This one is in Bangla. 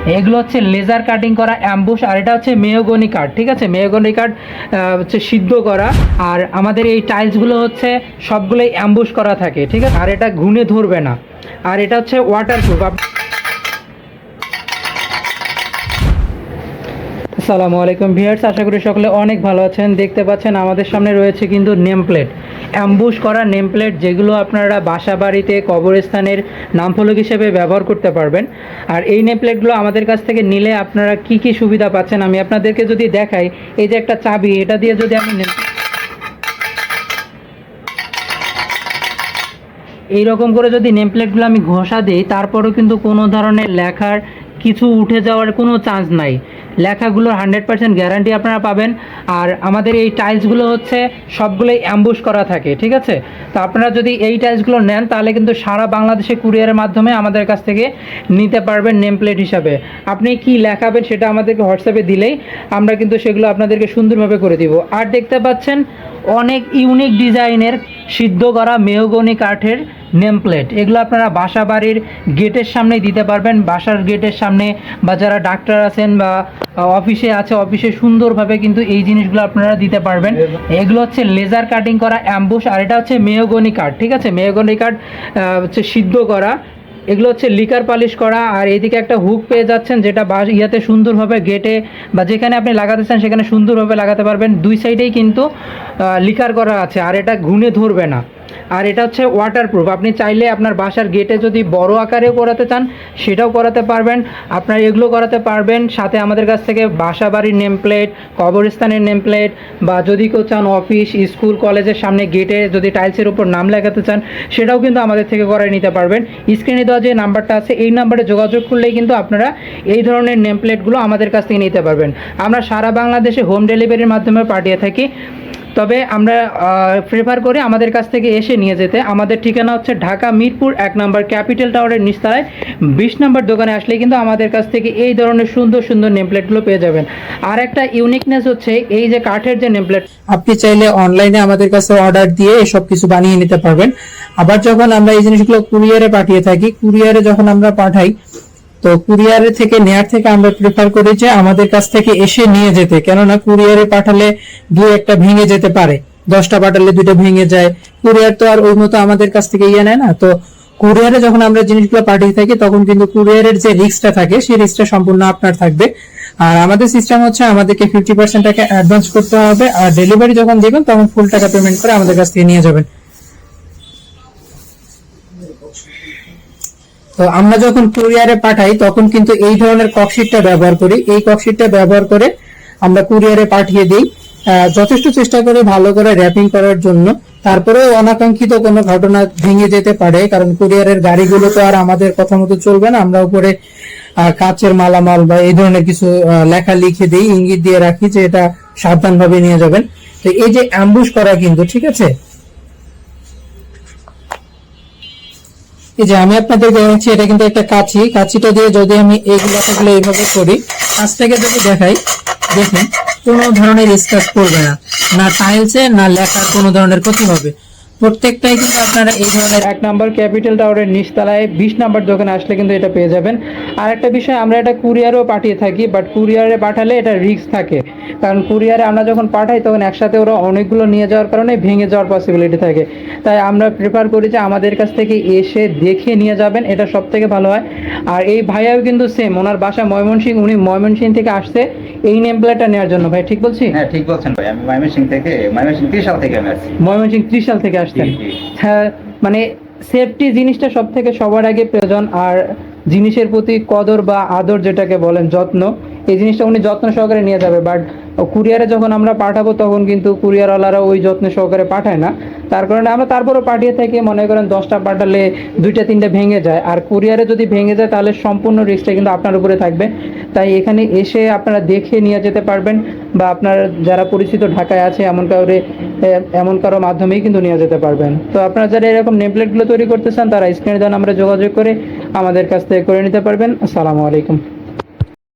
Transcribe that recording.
এগুলো হচ্ছে লেজার কাটিং করা অ্যাম্বুশ, আর এটা হচ্ছে মেহগনি কাঠ। ঠিক আছে, মেহগনি কাঠ হচ্ছে সিদ্ধ করা। আর আমাদের এই টাইলসগুলো হচ্ছে সবগুলোই অ্যাম্বুশ করা থাকে। ঠিক আছে, আর এটা ঘুনে ধরবে না, আর এটা হচ্ছে ওয়াটারপ্রুফ। আসসালামু আলাইকুম ভিউয়ার্স, আশা করি সকলে অনেক ভালো আছেন। দেখতে পাচ্ছেন আমাদের সামনে রয়েছে কিন্তু নেম প্লেট, অ্যাম্বুশ করা নেম প্লেট, যেগুলো আপনারা বাসা বাড়িতে কবরস্থানের নামফলক হিসেবে ব্যবহার করতে পারবেন। আর এই নেম প্লেটগুলো আমাদের কাছ থেকে নিলে আপনারা কি কি সুবিধা পাচ্ছেন আমি আপনাদেরকে যদি দেখাই। এই যে একটা চাবি, এটা দিয়ে যদি আমি এইরকম করে যদি নেম প্লেটগুলো আমি ঘষা দিই, তারপরেও কিন্তু কোনো ধরনের লেখার কিছু উঠে যাওয়ার কোনো চান্স নাই। লেখাগুলোর 100% গ্যারান্টি আপনারা পাবেন। আর আমাদের এই টাইলসগুলো হচ্ছে সবগুলোই অ্যাম্বুশ করা থাকে। ঠিক আছে, তো আপনারা যদি এই টাইলসগুলো নেন তাহলে কিন্তু সারা বাংলাদেশে কুরিয়ারের মাধ্যমে আমাদের কাছ থেকে নিতে পারবেন নেম প্লেট হিসাবে। আপনি কি লেখাবেন সেটা আমাদেরকে হোয়াটসঅ্যাপে দিলেই আমরা কিন্তু সেগুলো আপনাদেরকে সুন্দরভাবে করে দিব। আর দেখতে পাচ্ছেন অনেক ইউনিক ডিজাইনের সিদ্ধ করা মেহগনি কাঠের নেম প্লেট, এগুলো আপনারা বাসা বাড়ির গেটের সামনে দিতে পারবেন। বাসার গেটের সামনে বা যারা ডাক্তার আছেন বা অফিসে আছে, অফিসে সুন্দরভাবে কিন্তু এই জিনিসগুলো আপনারা দিতে পারবেন। এগুলো হচ্ছে লেজার কাটিং করা অ্যাম্বুশ, আর এটা হচ্ছে মেহগনি কাঠ। ঠিক আছে, মেহগনি কাঠ হচ্ছে সিদ্ধ করা। এগুলো হচ্ছে লিকার পালিশ করা। আর এদিকে একটা হুক পেয়ে যাচ্ছেন, যেটা ইয়াতে সুন্দরভাবে গেটে বা যেখানে আপনি লাগাতে চান সেখানে সুন্দরভাবে লাগাতে পারবেন। দুই সাইডেই কিন্তু লিকার করা আছে, আর এটা ঘুনে ধরবে না। আর এটা হচ্ছে ওয়াটারপ্রুফ। আপনি চাইলে আপনার বাসার গেটে যদি বড় আকারেও করাতে চান সেটাও করাতে পারবেন, আপনার এগুলো করাতে পারবেন। সাথে আমাদের কাছ থেকে বাসা বাড়ির নেম প্লেট, কবরস্থানের নেম প্লেট, বা যদি কেউ চান অফিস স্কুল কলেজের সামনে গেটে যদি টাইলসের উপর নাম লেখাতে চান সেটাও কিন্তু আমাদের থেকে করাই নিতে পারবেন। স্ক্রিনে দেওয়া যে নাম্বারটা আছে এই নাম্বারে যোগাযোগ করলেই কিন্তু আপনারা এই ধরনের নেম প্লেটগুলো আমাদের কাছ থেকে নিতে পারবেন। আমরা সারা বাংলাদেশে হোম ডেলিভারির মাধ্যমে পাঠিয়ে থাকি, তবে আমরা প্রেফার করি আমাদের কাছ থেকে এসে নিয়ে যেতে। আমাদের ঠিকানা হচ্ছে ঢাকা মিরপুর 1 নম্বর ক্যাপিটাল টাওয়ারের নিচতলায় 20 নম্বর দোকানে আসলে কিন্তু আমাদের কাছ থেকে এই ধরনের সুন্দর সুন্দর নেমপ্লেটগুলো পেয়ে যাবেন। আর একটা ইউনিকনেস হচ্ছে এই যে কাঠের যে নেমপ্লেট, আপনি চাইলে অনলাইনে আমাদের কাছে অর্ডার দিয়ে এসব কিছু বানিয়ে নিতে পারবেন। আবার যখন আমরা এই জিনিসগুলো কুরিয়ারে পাঠিয়ে থাকি, কুরিয়ারে যখন আমরা পাঠাই তো কুরিয়ারে থেকে নেয়ার থেকে আমরা প্রেফার করি যে আমাদের কাছ থেকে এসে নিয়ে যেতে, কেননা কুরিয়ারে পাঠালে দুই একটা ভেঙে যেতে পারে, 10টা পাঠালে 2টা ভেঙে যায়। কুরিয়ার তো আর ওই মতো আমাদের কাছ থেকে ইয়ে নেয় না। তো কুরিয়ারে যখন আমরা জিনিসগুলো পাঠিয়ে থাকি তখন কিন্তু কুরিয়ারের যে রিস্কটা থাকে সেই রিস্কটা সম্পূর্ণ আপনার থাকবে। আর আমাদের সিস্টেম হচ্ছে আমাদেরকে 50% টাকা অ্যাডভান্স করতে হবে, আর ডেলিভারি যখন দেবেন তখন ফুল টাকা পেমেন্ট করে আমাদের কাছ থেকে নিয়ে যাবেন। তো আমরা যখন কুরিয়ারে পাঠাই তখন কিন্তু এই ধরনের ককশিটটা ব্যবহার করি। এই ককশিটটা ব্যবহার করে আমরা কুরিয়ারে পাঠিয়ে দিই, যথেষ্ট চেষ্টা করে ভালো করে র্যাপিং করার জন্য। তারপরেও অনাকাঙ্ক্ষিত কোনো ঘটনা ভেঙে যেতে পারে, কারণ কুরিয়ারের গাড়িগুলো তো আর আমাদের কথা মতো চলবে না। আমরা উপরে কাচের মালামাল বা এই ধরনের কিছু লেখা লিখে দিই, ইঙ্গিত দিয়ে রাখি যে এটা সাবধানভাবে নিয়ে যাবেন। তো এই যে অ্যাম্বুশ করা কিন্তু ঠিক আছে, এই যে আমি আপনাদেরকে দেখাচ্ছি, এটা কিন্তু একটা কাঁচি। কাঁচিটা দিয়ে যদি আমি এইগুলো এইভাবে করি, কাছ থেকে যদি দেখাই, দেখুন কোনো ধরনের স্ক্র্যাচ পড়বে না, না টাইলসে না লেখার কোনো ধরনের ক্ষতি হবে। প্রত্যেকটাই কিন্তু আপনারা এই ধরনের 1 নম্বর ক্যাপিটাল টাওয়ারের নিচতলায় 20 নম্বর দোকানে আসলে কিন্তু এটা পেয়ে যাবেন। আর একটা বিষয়, আমরা এটা কুরিয়ারও পাঠিয়ে থাকি, বাট কুরিয়ারে পাঠালে এটা রিস্ক থাকে, কারণ কুরিয়ারে আমরা যখন পাঠাই তখন একসাথে ওরা অনেকগুলো নিয়ে যাওয়ার কারণে ভেঙে যাওয়ার পসিবিলিটি থাকে। তাই আমরা প্রেফার করি যে আমাদের কাছ থেকে এসে দেখে নিয়ে যাবেন, এটা সব থেকে ভালো হয়। আর এই ভাইয়াও কিন্তু সেম, ওনার বাসা ময়মনসিংহ, উনি ময়মনসিংহ থেকে আসছে এই নেম প্লেটটা নেওয়ার জন্য। ভাই ঠিক বলছি? হ্যাঁ ঠিক বলছেন ভাই, আমি ময়মনসিংহ 30 সাল থেকে আমি আসছি। ময়মনসিংহ 30 সাল থেকে আসছেন। হ্যাঁ, মানে সেফটি জিনিসটা সব থেকে সবার আগে প্রয়োজন। আর জিনিসের প্রতি কদর বা আদর যেটাকে বলেন, যত্ন, এই জিনিসটা উনি যত্ন সহকারে নিয়ে যাবে। বাট কুরিয়ারে যখন আমরা পাঠাবো তখন কিন্তু কুরিয়ারওয়ালারা ওই যত্ন সহকারে পাঠায় না, তার কারণে আমরা তারপরও পাঠিয়ে থাকি। মনে করেন 10টা পাঠালে 2টা 3টা ভেঙে যায়, আর কুরিয়ারে যদি ভেঙে যায় তাহলে সম্পূর্ণ রিস্কটা কিন্তু আপনার উপরে থাকবে। তাই এখানে এসে আপনারা দেখে নিয়ে যেতে পারবেন, বা আপনার যারা পরিচিত ঢাকায় আছে এমন কারো মাধ্যমেই কিন্তু নিয়ে যেতে পারবেন। তো আপনারা যারা এরকম নেমপ্লেটগুলো তৈরি করতে চান তারা স্ক্রিনে দেওয়া নাম্বারে যোগাযোগ করে আমাদের কাছ থেকে করে নিতে পারবেন। আসসালামু আলাইকুম।